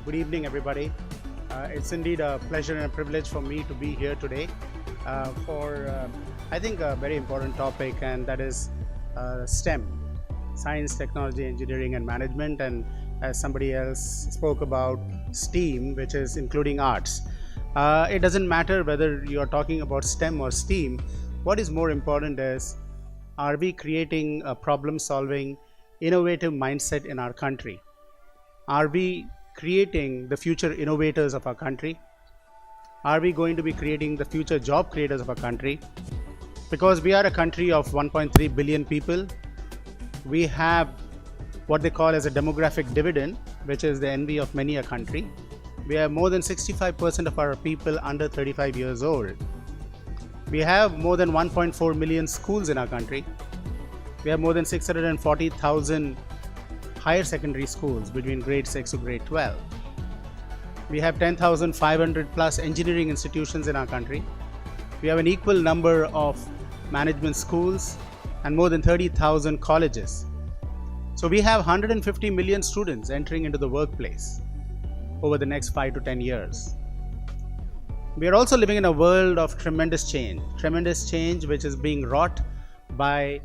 Good evening, everybody. It's indeed a pleasure and a privilege for me to be here today for, I think, a very important topic, and that is STEM, Science, Technology, Engineering, and Management. And as somebody else spoke about, STEAM, which is including arts. It doesn't matter whether you are talking about STEM or STEAM. What is more important is, are we creating a problem-solving, innovative mindset in our country? Are we creating the future innovators of our country? Are we going to be creating the future job creators of our country? Because we are a country of 1.3 billion people. We have what they call as a demographic dividend, which is the envy of many a country. We have more than 65% of our people under 35 years old. We have more than 1.4 million schools in our country. We have more than 640,000 higher secondary schools between grade 6 to grade 12. We have 10,500 plus engineering institutions in our country. We have an equal number of management schools and more than 30,000 colleges. So we have 150 million students entering into the workplace over the next 5 to 10 years. We are also living in a world of tremendous change which is being wrought by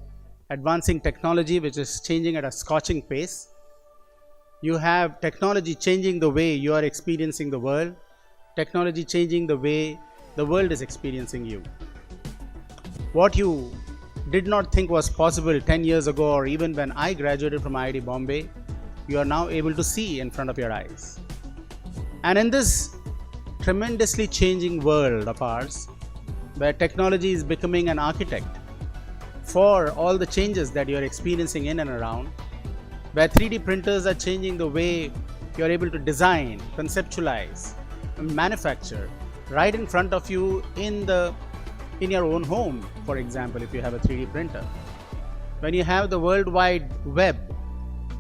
advancing technology, which is changing at a scorching pace. You have technology changing the way you are experiencing the world, technology changing the way the world is experiencing you. What you did not think was possible 10 years ago, or even when I graduated from IIT Bombay, you are now able to see in front of your eyes. And in this tremendously changing world of ours, where technology is becoming an architect for all the changes that you are experiencing in and around, where 3D printers are changing the way you are able to design, conceptualize, and manufacture right in front of you in your own home, for example, if you have a 3D printer. When you have the World Wide Web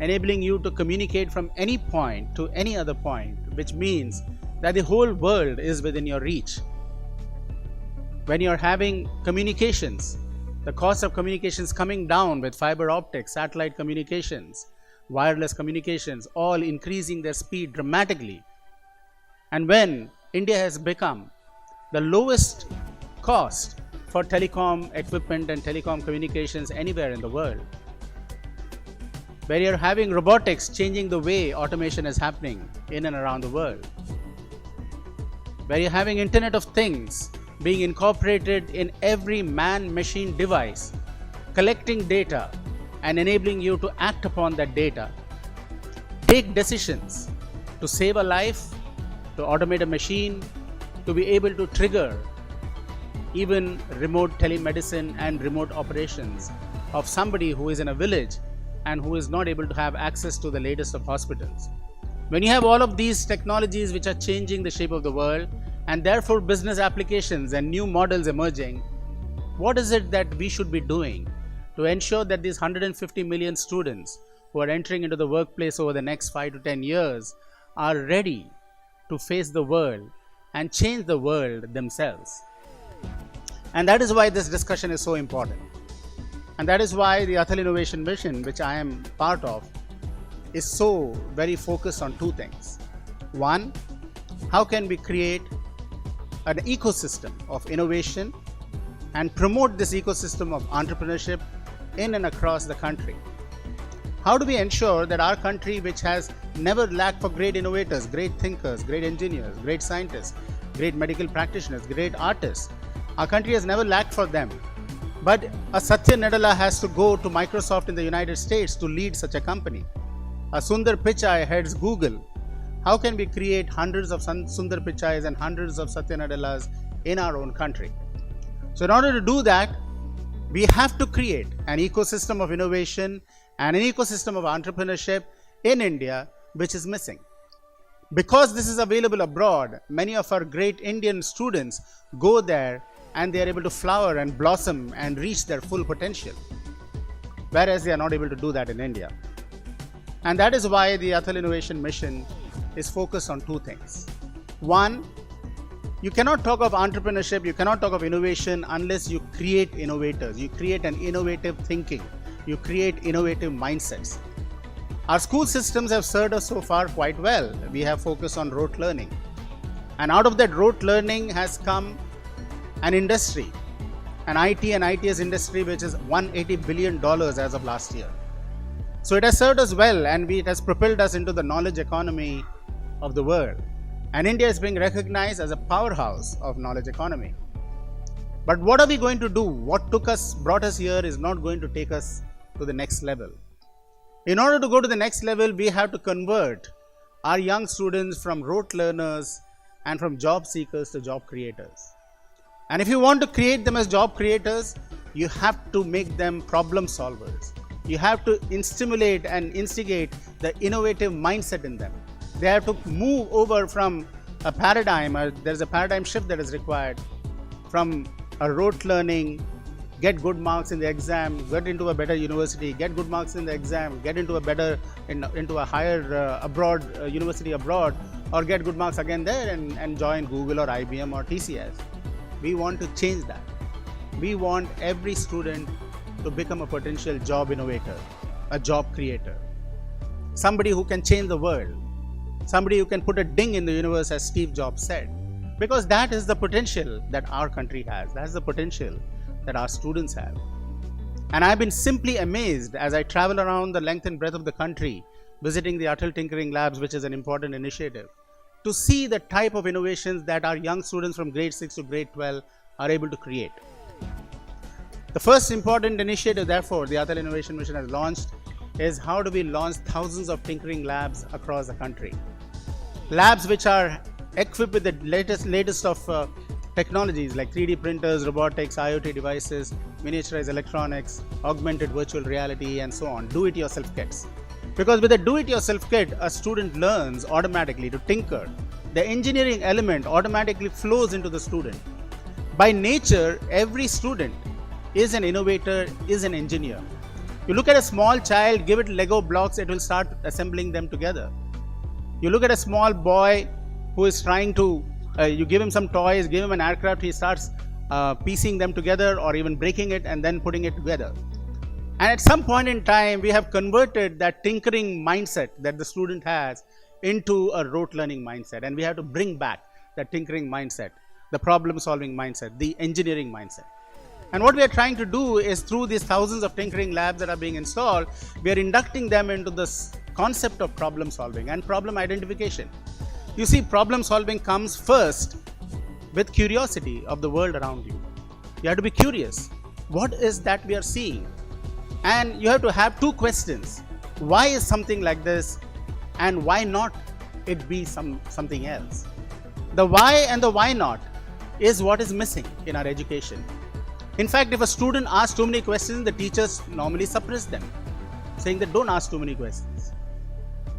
enabling you to communicate from any point to any other point, which means that the whole world is within your reach. When you're having communications, the cost of communications coming down with fiber optics, satellite communications, wireless communications, all increasing their speed dramatically. And when India has become the lowest cost for telecom equipment and telecom communications anywhere in the world, where you're having robotics changing the way automation is happening in and around the world, where you're having Internet of Things being incorporated in every man-machine device, collecting data and enabling you to act upon that data, take decisions to save a life, to automate a machine, to be able to trigger even remote telemedicine and remote operations of somebody who is in a village and who is not able to have access to the latest of hospitals. When you have all of these technologies which are changing the shape of the world, and therefore business applications and new models emerging, what is it that we should be doing to ensure that these 150 million students who are entering into the workplace over the next 5 to 10 years are ready to face the world and change the world themselves? And that is why this discussion is so important. And that is why the Atal Innovation Mission, which I am part of, is so very focused on two things. One, how can we create an ecosystem of innovation and promote this ecosystem of entrepreneurship in and across the country? How do we ensure that our country, which has never lacked for great innovators, great thinkers, great engineers, great scientists, great medical practitioners, great artists, our country has never lacked for them, but a Satya Nadella has to go to Microsoft in the United States to lead such a company. A Sundar Pichai heads Google. How can we create hundreds of Sundar Pichais and hundreds of Satya Nadellas in our own country? So in order to do that, we have to create an ecosystem of innovation and an ecosystem of entrepreneurship in India, which is missing. Because this is available abroad, many of our great Indian students go there and they are able to flower and blossom and reach their full potential, whereas they are not able to do that in India. And that is why the Atal Innovation Mission is focused on two things. One, you cannot talk of entrepreneurship, you cannot talk of innovation unless you create innovators, you create an innovative thinking, you create innovative mindsets. Our school systems have served us so far quite well. We have focused on rote learning. And out of that rote learning has come an industry, an IT and ITS industry, which is $180 billion as of last year. So it has served us well, and it has propelled us into the knowledge economy of the world. And India is being recognized as a powerhouse of knowledge economy. But what are we going to do? What brought us here is not going to take us to the next level. In order to go to the next level, we have to convert our young students from rote learners and from job seekers to job creators. And if you want to create them as job creators, you have to make them problem solvers. You have to stimulate and instigate the innovative mindset in them. They have to move over from a paradigm, there's a paradigm shift that is required, from a rote learning, get good marks in the exam, get into a better university, get good marks in the exam, get into a higher university abroad, or get good marks again there and join Google or IBM or TCS. We want to change that. We want every student to become a potential job innovator, a job creator, somebody who can change the world, somebody who can put a ding in the universe, as Steve Jobs said, because that is the potential that our country has. That's the potential that our students have. And I've been simply amazed as I travel around the length and breadth of the country, visiting the Atal Tinkering Labs, which is an important initiative, to see the type of innovations that our young students from grade 6 to grade 12 are able to create. The first important initiative, therefore, the Atal Innovation Mission has launched is how do we launch thousands of tinkering labs across the country. Labs which are equipped with the latest of technologies like 3D printers, robotics, IoT devices, miniaturized electronics, augmented virtual reality, and so on, do-it-yourself kits. Because with a do-it-yourself kit, a student learns automatically to tinker. The engineering element automatically flows into the student. By nature, every student is an innovator, is an engineer. You look at a small child, give it Lego blocks, it will start assembling them together. You look at a small boy who is trying to, you give him some toys, give him an aircraft, he starts piecing them together or even breaking it and then putting it together. And at some point in time, we have converted that tinkering mindset that the student has into a rote learning mindset. And we have to bring back that tinkering mindset, the problem solving mindset, the engineering mindset. And what we are trying to do is, through these thousands of tinkering labs that are being installed, we are inducting them into this concept of problem solving and problem identification. You see, problem solving comes first with curiosity of the world around you. You have to be curious. What is that we are seeing? And you have to have two questions. Why is something like this, and why not it be something else? The why and the why not is what is missing in our education. In fact, if a student asks too many questions, the teachers normally suppress them, saying that don't ask too many questions.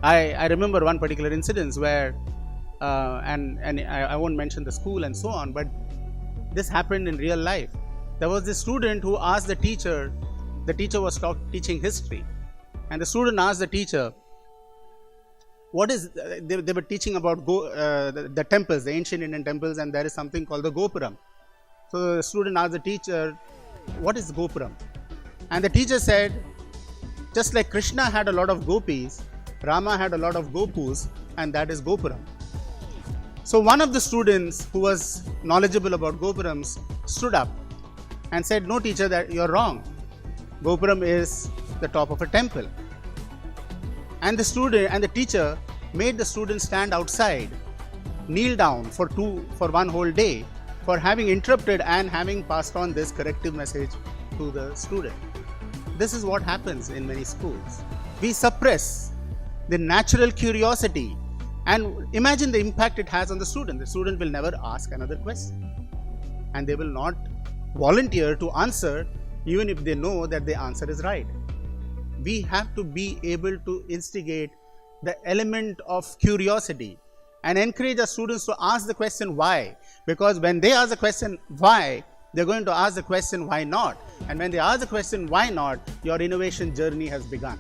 I remember one particular incident where, and I won't mention the school and so on, but this happened in real life. There was this student who asked the teacher was teaching history, and the student asked the teacher, what is, they were teaching about the temples, the ancient Indian temples, and there is something called the Gopuram. So the student asked the teacher, what is Gopuram? And the teacher said, just like Krishna had a lot of gopis, Rama had a lot of gopus, and that is Gopuram. So one of the students who was knowledgeable about Gopurams stood up and said, no teacher, that you're wrong. Gopuram is the top of a temple. And the teacher made the student stand outside, kneel down for one whole day, for having interrupted and having passed on this corrective message to the student. This is what happens in many schools. We suppress the natural curiosity, and imagine the impact it has on the student. The student will never ask another question, and they will not volunteer to answer even if they know that the answer is right. We have to be able to instigate the element of curiosity and encourage our students to ask the question why. Because when they ask the question why, they're going to ask the question why not. And when they ask the question why not, your innovation journey has begun.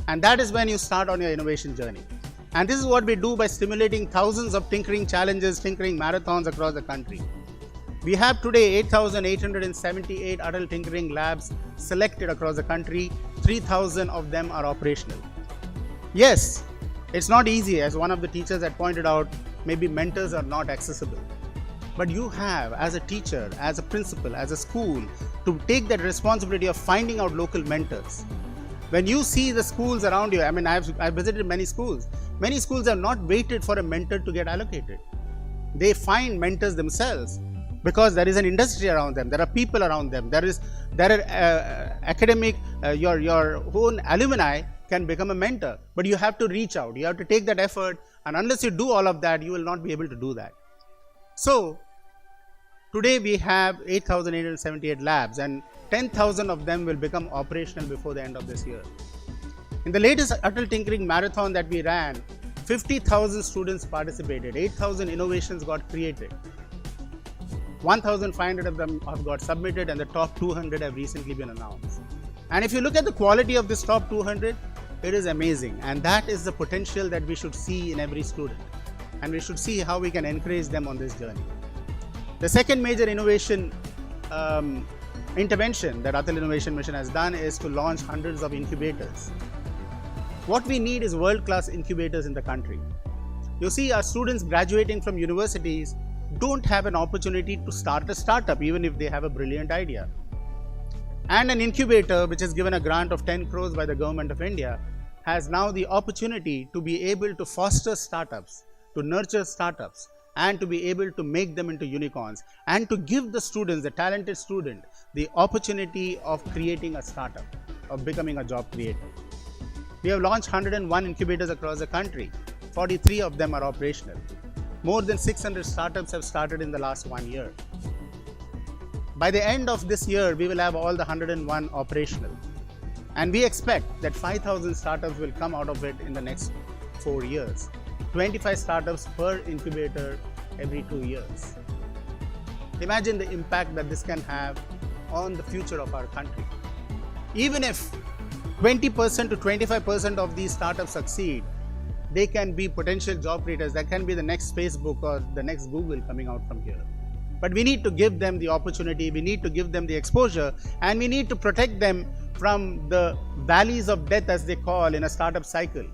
And that is when you start on your innovation journey. And this is what we do by stimulating thousands of tinkering challenges, tinkering marathons across the country. We have today 8,878 adult tinkering labs selected across the country. 3,000 of them are operational. Yes, it's not easy. As one of the teachers had pointed out, maybe mentors are not accessible. But you have, as a teacher, as a principal, as a school, to take that responsibility of finding out local mentors. When you see the schools around you, I mean, I've visited many schools. Many schools have not waited for a mentor to get allocated. They find mentors themselves because there is an industry around them. There are people around them. There are academic, your own alumni can become a mentor. But you have to reach out. You have to take that effort. And unless you do all of that, you will not be able to do that. So today we have 8,878 labs, and 10,000 of them will become operational before the end of this year. In the latest Atal Tinkering Marathon that we ran, 50,000 students participated, 8,000 innovations got created. 1,500 of them have got submitted, and the top 200 have recently been announced. And if you look at the quality of this top 200, it is amazing, and that is the potential that we should see in every student, and we should see how we can encourage them on this journey. The second major innovation intervention that Atal Innovation Mission has done is to launch hundreds of incubators. What we need is world-class incubators in the country. You see, our students graduating from universities don't have an opportunity to start a startup even if they have a brilliant idea. And an incubator, which is given a grant of 10 crores by the government of India, has now the opportunity to be able to foster startups, to nurture startups, and to be able to make them into unicorns, and to give the students, the talented student, the opportunity of creating a startup, of becoming a job creator. We have launched 101 incubators across the country. 43 of them are operational. More than 600 startups have started in the last 1 year. By the end of this year, we will have all the 101 operational. And we expect that 5,000 startups will come out of it in the next 4 years. 25 startups per incubator every 2 years. Imagine the impact that this can have on the future of our country. Even if 20% to 25% of these startups succeed, they can be potential job creators. That can be the next Facebook or the next Google coming out from here. But we need to give them the opportunity, we need to give them the exposure, and we need to protect them from the valleys of death, as they call in a startup cycle.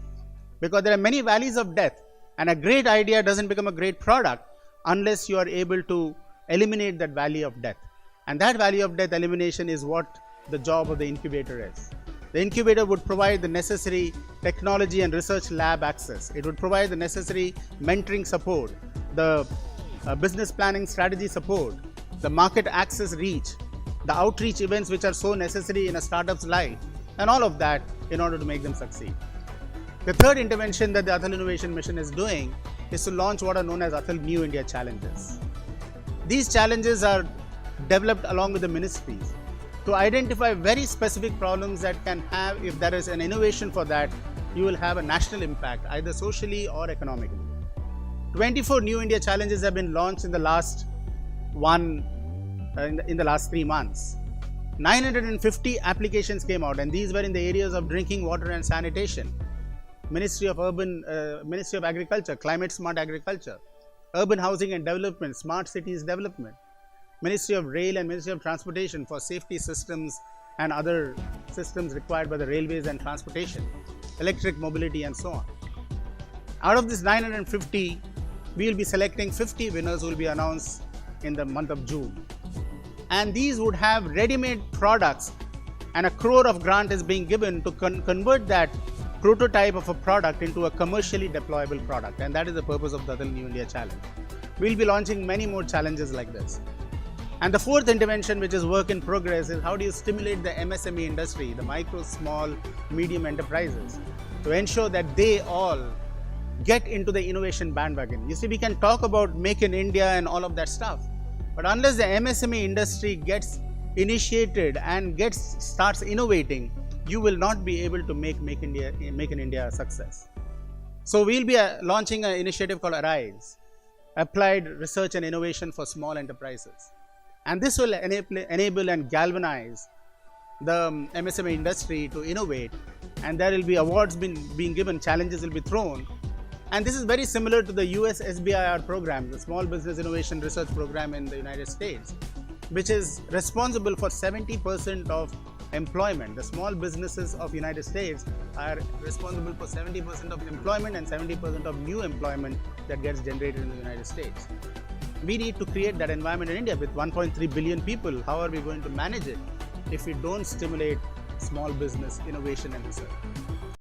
Because there are many valleys of death, and a great idea doesn't become a great product unless you are able to eliminate that valley of death. And that valley of death elimination is what the job of the incubator is. The incubator would provide the necessary technology and research lab access. It would provide the necessary mentoring support, the business planning strategy support, the market access reach, the outreach events which are so necessary in a startup's life, and all of that in order to make them succeed. The third intervention that the Atal Innovation Mission is doing is to launch what are known as Atal New India Challenges. These challenges are developed along with the ministries to identify very specific problems that can have, if there is an innovation for that, you will have a national impact, either socially or economically. 24 New India Challenges have been launched in the last in the last 3 months. 950 applications came out, and these were in the areas of drinking water and sanitation, Ministry of Agriculture, Climate Smart Agriculture, Urban Housing and Development, Smart Cities Development, Ministry of Rail and Ministry of Transportation for safety systems and other systems required by the railways and transportation, electric mobility, and so on. Out of this 950, we will be selecting 50 winners who will be announced in the month of June. And these would have ready-made products, and 1 crore of grant is being given to convert that prototype of a product into a commercially deployable product. And that is the purpose of the Atal New India Challenge. We will be launching many more challenges like this. And the fourth intervention, which is work in progress, is how do you stimulate the MSME industry, the micro, small, medium enterprises, to ensure that they all get into the innovation bandwagon. You see, we can talk about Make in India and all of that stuff, but unless the MSME industry gets initiated and starts innovating, you will not be able to make in India a success. So we'll be launching an initiative called Arise, Applied Research and Innovation for Small Enterprises. And this will enable and galvanize the MSME industry to innovate, and there will be awards being given, challenges will be thrown. And this is very similar to the US SBIR program, the Small Business Innovation Research Program in the United States, which is responsible for 70% of employment. The small businesses of United States are responsible for 70% of employment and 70% of new employment that gets generated in the United States. We need to create that environment in India with 1.3 billion people. How are we going to manage it if we don't stimulate small business innovation and research?